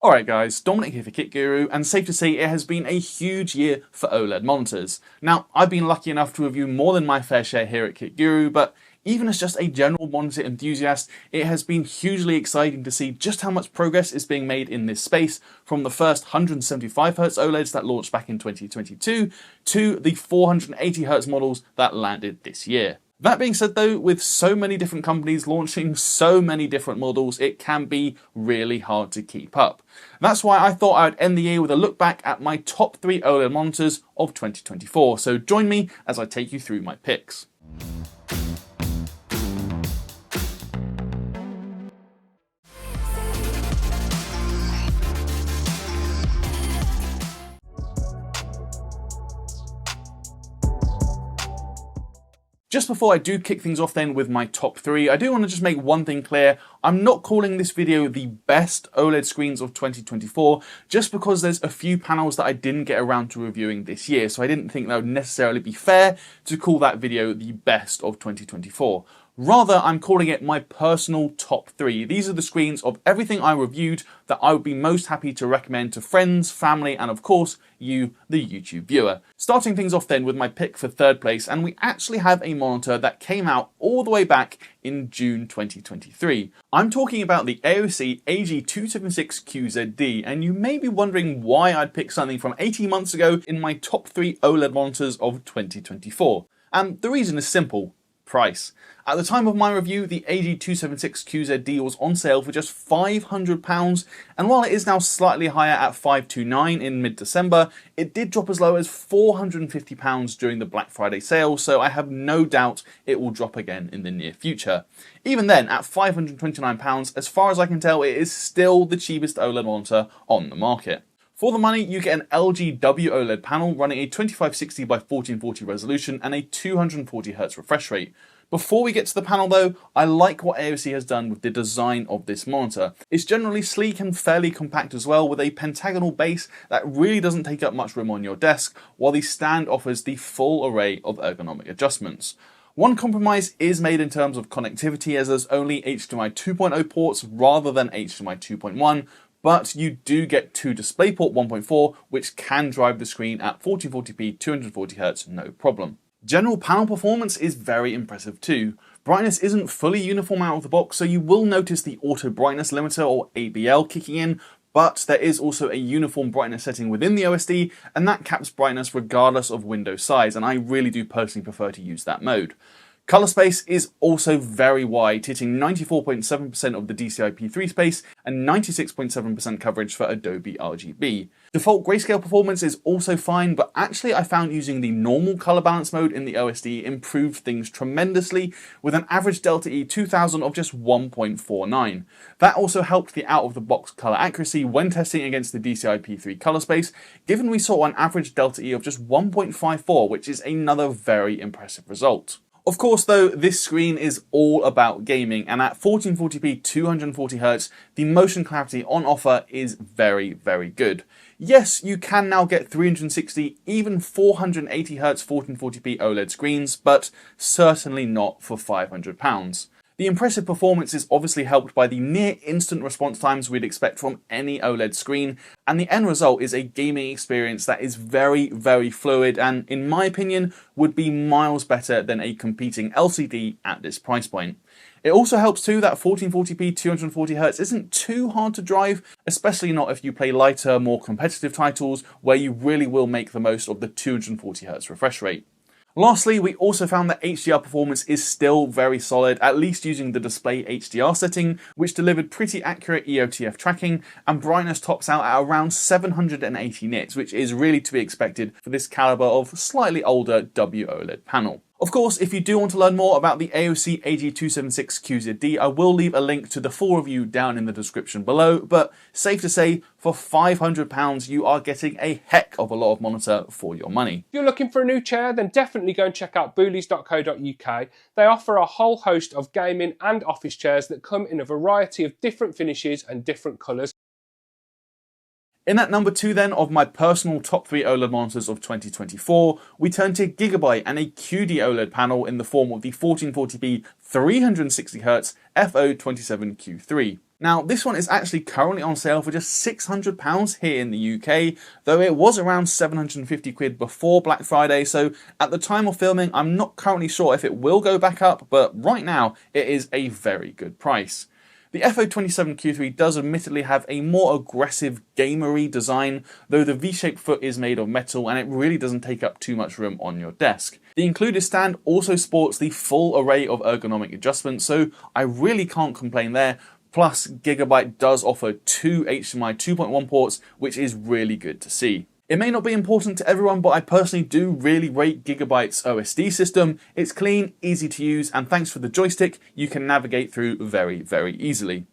Alright guys, Dominic here for Kit Guru, and safe to say it has been a huge year for OLED monitors. Now, I've been lucky enough to review more than my fair share here at Kit Guru, but even as just a general monitor enthusiast, it has been hugely exciting to see just how much progress is being made in this space, from the first 175Hz OLEDs that launched back in 2022 to the 480Hz models that landed this year. That being said though, with so many different companies launching so many different models, it can be really hard to keep up. That's why I thought I would end the year with a look back at my top 3 OLED monitors of 2024, so join me as I take you through my picks. Just before I do kick things off then with my top 3, I do want to just make one thing clear. I'm not calling this video the best OLED screens of 2024 just because there's a few panels that I didn't get around to reviewing this year, so I didn't think that would necessarily be fair to call that video the best of 2024. Rather, I'm calling it my personal top 3. These are the screens of everything I reviewed that I would be most happy to recommend to friends, family, and of course, you, the YouTube viewer. Starting things off then with my pick for third place, and we actually have a monitor that came out all the way back in June 2023. I'm talking about the AOC AG276QZD, and you may be wondering why I'd pick something from 18 months ago in my top 3 OLED monitors of 2024. And the reason is simple. Price. At the time of my review, the AG276QZD was on sale for just £500, and while it is now slightly higher at £529 in mid-December, it did drop as low as £450 during the Black Friday sale, so I have no doubt it will drop again in the near future. Even then, at £529, as far as I can tell, it is still the cheapest OLED monitor on the market. For the money, you get an LG W OLED panel running a 2560 by 1440 resolution and a 240Hz refresh rate. Before we get to the panel though, I like what AOC has done with the design of this monitor. It's generally sleek and fairly compact as well, with a pentagonal base that really doesn't take up much room on your desk, while the stand offers the full array of ergonomic adjustments. One compromise is made in terms of connectivity, as there's only HDMI 2.0 ports rather than HDMI 2.1, but you do get 2 DisplayPort 1.4, which can drive the screen at 1440p 240Hz no problem. General panel performance is very impressive too. Brightness isn't fully uniform out of the box, so you will notice the auto brightness limiter or ABL kicking in, but there is also a uniform brightness setting within the OSD, and that caps brightness regardless of window size, and I really do personally prefer to use that mode. Color space is also very wide, hitting 94.7% of the DCI-P3 space and 96.7% coverage for Adobe RGB. Default grayscale performance is also fine, but actually I found using the normal color balance mode in the OSD improved things tremendously, with an average Delta E 2000 of just 1.49. That also helped the out-of-the-box color accuracy when testing against the DCI-P3 color space, given we saw an average Delta E of just 1.54, which is another very impressive result. Of course though, this screen is all about gaming, and at 1440p 240Hz, the motion clarity on offer is very, very good. Yes, you can now get 360, even 480Hz 1440p OLED screens, but certainly not for £500. The impressive performance is obviously helped by the near instant response times we'd expect from any OLED screen, and the end result is a gaming experience that is very, very fluid and, in my opinion, would be miles better than a competing LCD at this price point. It also helps too that 1440p 240Hz isn't too hard to drive, especially not if you play lighter, more competitive titles where you really will make the most of the 240Hz refresh rate. Lastly, we also found that HDR performance is still very solid, at least using the display HDR setting, which delivered pretty accurate EOTF tracking, and brightness tops out at around 780 nits, which is really to be expected for this caliber of slightly older WOLED panel. Of course, if you do want to learn more about the AOC AG276QZD, I will leave a link to the full review down in the description below, but safe to say, for £500 you are getting a heck of a lot of monitor for your money. If you're looking for a new chair, then definitely go and check out boolies.co.uk. They offer a whole host of gaming and office chairs that come in a variety of different finishes and different colours. In at number 2 then of my personal top 3 OLED monitors of 2024, we turn to Gigabyte and a QD OLED panel in the form of the 1440p 360Hz FO27Q3. Now, this one is actually currently on sale for just £600 here in the UK, though it was around 750 quid before Black Friday, so at the time of filming, I'm not currently sure if it will go back up, but right now, it is a very good price. The FO27Q3 does admittedly have a more aggressive, gamery design, though the V-shaped foot is made of metal and it really doesn't take up too much room on your desk. The included stand also sports the full array of ergonomic adjustments, so I really can't complain there. Plus, Gigabyte does offer two HDMI 2.1 ports, which is really good to see. It may not be important to everyone, but I personally do really rate Gigabyte's OSD system. It's clean, easy to use, and thanks for the joystick, you can navigate through very, very easily.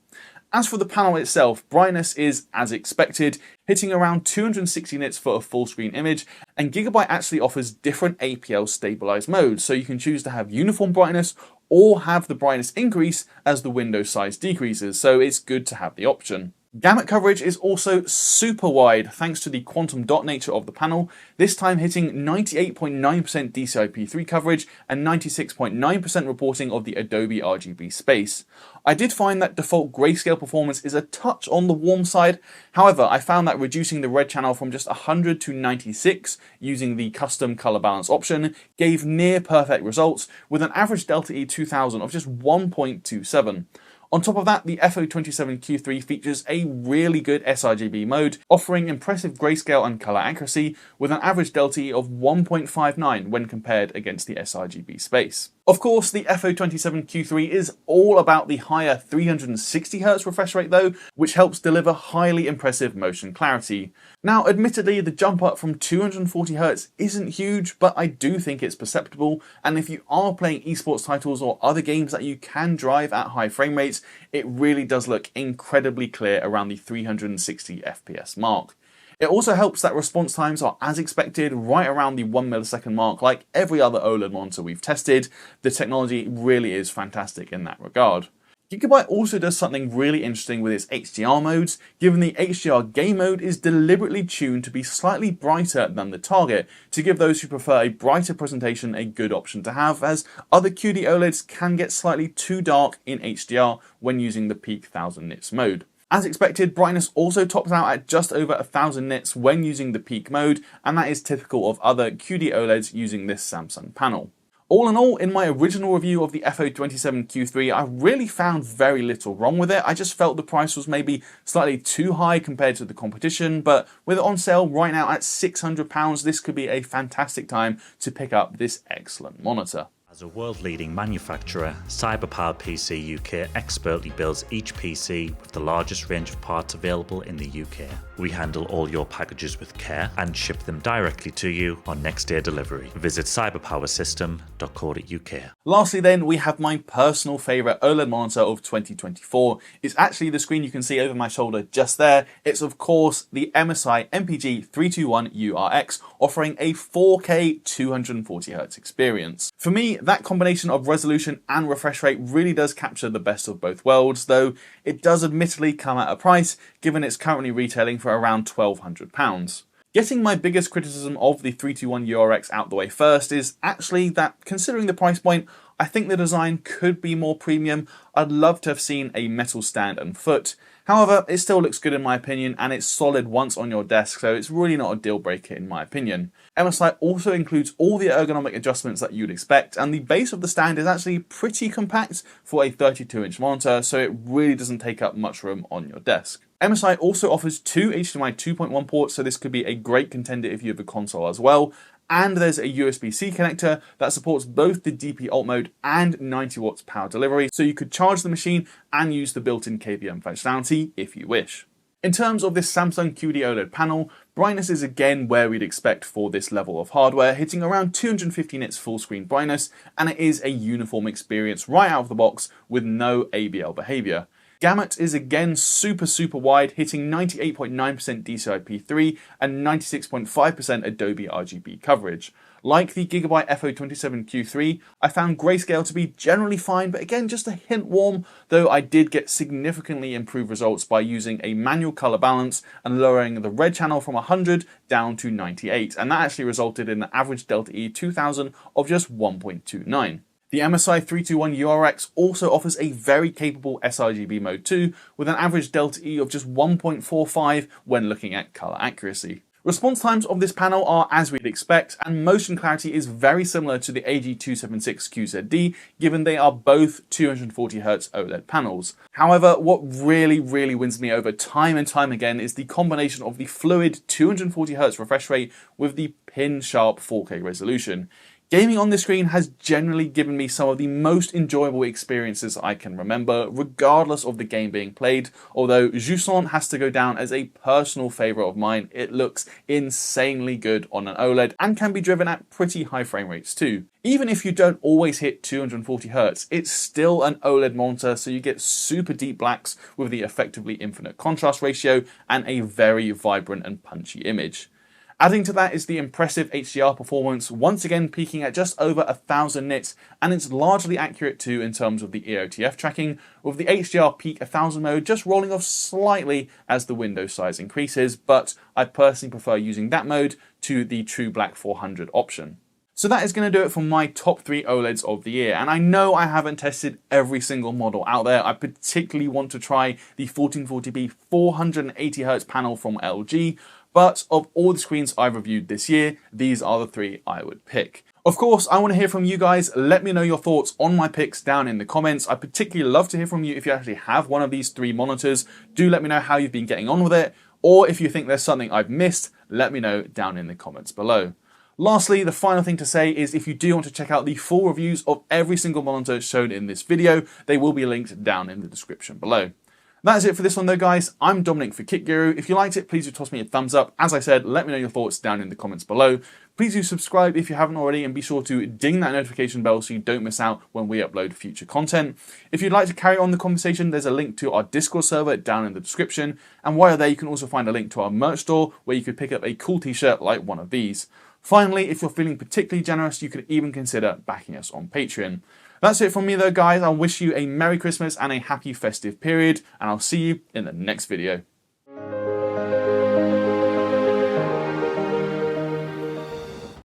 As for the panel itself, brightness is as expected, hitting around 260 nits for a full screen image, and Gigabyte actually offers different APL stabilized modes, so you can choose to have uniform brightness or have the brightness increase as the window size decreases, so it's good to have the option. Gamut coverage is also super wide thanks to the quantum dot nature of the panel, this time hitting 98.9% DCI-P3 coverage and 96.9% reporting of the Adobe RGB space. I did find that default grayscale performance is a touch on the warm side, however I found that reducing the red channel from just 100 to 96 using the custom color balance option gave near perfect results with an average Delta E 2000 of just 1.27. On top of that, the FO27Q3 features a really good sRGB mode, offering impressive grayscale and color accuracy with an average Delta E of 1.59 when compared against the sRGB space. Of course, the FO27Q3 is all about the higher 360Hz refresh rate though, which helps deliver highly impressive motion clarity. Now, admittedly, the jump up from 240Hz isn't huge, but I do think it's perceptible, and if you are playing esports titles or other games that you can drive at high frame rates, it really does look incredibly clear around the 360 FPS mark. It also helps that response times are as expected, right around the 1 millisecond mark like every other OLED monitor we've tested. The technology really is fantastic in that regard. Gigabyte also does something really interesting with its HDR modes, given the HDR game mode is deliberately tuned to be slightly brighter than the target, to give those who prefer a brighter presentation a good option to have, as other QD OLEDs can get slightly too dark in HDR when using the peak 1000 nits mode. As expected, brightness also tops out at just over 1000 nits when using the peak mode, and that is typical of other QD OLEDs using this Samsung panel. All in all, in my original review of the FO27Q3, I really found very little wrong with it. I just felt the price was maybe slightly too high compared to the competition, but with it on sale right now at £600, this could be a fantastic time to pick up this excellent monitor. As a world-leading manufacturer, CyberPower PC UK expertly builds each PC with the largest range of parts available in the UK. We handle all your packages with care and ship them directly to you on next day delivery. Visit cyberpowersystem.co.uk. Lastly then, we have my personal favourite OLED monitor of 2024. It's actually the screen you can see over my shoulder just there. It's of course the MSI MPG 321URX, offering a 4K 240Hz experience. For me, that combination of resolution and refresh rate really does capture the best of both worlds, though it does admittedly come at a price, given it's currently retailing for around £1,200. Getting my biggest criticism of the 321URX out the way first is actually that, considering the price point, I think the design could be more premium. I'd love to have seen a metal stand and foot. However, it still looks good in my opinion, and it's solid once on your desk, so it's really not a deal breaker in my opinion. MSI also includes all the ergonomic adjustments that you'd expect, and the base of the stand is actually pretty compact for a 32-inch monitor, so it really doesn't take up much room on your desk. MSI also offers two HDMI 2.1 ports, so this could be a great contender if you have a console as well. And there's a USB-C connector that supports both the DP alt mode and 90 watts power delivery, so you could charge the machine and use the built-in KVM functionality if you wish. In terms of this Samsung QD OLED panel, brightness is again where we'd expect for this level of hardware, hitting around 250 nits full screen brightness, and it is a uniform experience right out of the box with no ABL behavior. Gamut is again super wide, hitting 98.9% DCI-P3 and 96.5% Adobe RGB coverage. Like the Gigabyte FO27Q3, I found grayscale to be generally fine, but again just a hint warm, though I did get significantly improved results by using a manual color balance and lowering the red channel from 100 down to 98, and that actually resulted in an average Delta E 2000 of just 1.29. The MSI 321 URX also offers a very capable sRGB mode too, with an average delta E of just 1.45 when looking at color accuracy. Response times of this panel are as we'd expect, and motion clarity is very similar to the AG276QZD, given they are both 240Hz OLED panels. However, what really wins me over time and time again is the combination of the fluid 240Hz refresh rate with the pin-sharp 4K resolution. Gaming on this screen has generally given me some of the most enjoyable experiences I can remember, regardless of the game being played, although Jusant has to go down as a personal favourite of mine. It looks insanely good on an OLED and can be driven at pretty high frame rates too. Even if you don't always hit 240Hz, it's still an OLED monitor, so you get super deep blacks with the effectively infinite contrast ratio and a very vibrant and punchy image. Adding to that is the impressive HDR performance, once again peaking at just over 1000 nits, and it's largely accurate too in terms of the EOTF tracking, with the HDR peak 1000 mode just rolling off slightly as the window size increases, but I personally prefer using that mode to the True Black 400 option. So that is going to do it for my top 3 OLEDs of the year, and I know I haven't tested every single model out there. I particularly want to try the 1440p 480Hz panel from LG, but of all the screens I've reviewed this year, these are the 3 I would pick. Of course, I want to hear from you guys. Let me know your thoughts on my picks down in the comments. I particularly love to hear from you if you actually have one of these 3 monitors. Do let me know how you've been getting on with it, or if you think there's something I've missed, let me know down in the comments below. Lastly, the final thing to say is if you do want to check out the full reviews of every single monitor shown in this video, they will be linked down in the description below. That's it for this one though, guys. I'm Dominic for Kit Guru. If you liked it, please do toss me a thumbs up. As I said, let me know your thoughts down in the comments below. Please do subscribe if you haven't already, and be sure to ding that notification bell so you don't miss out when we upload future content. If you'd like to carry on the conversation, there's a link to our Discord server down in the description. And while you're there, you can also find a link to our merch store where you could pick up a cool t-shirt like one of these. Finally, if you're feeling particularly generous, you could even consider backing us on Patreon. That's it from me though, guys. I'll wish you a Merry Christmas and a happy festive period, and I'll see you in the next video.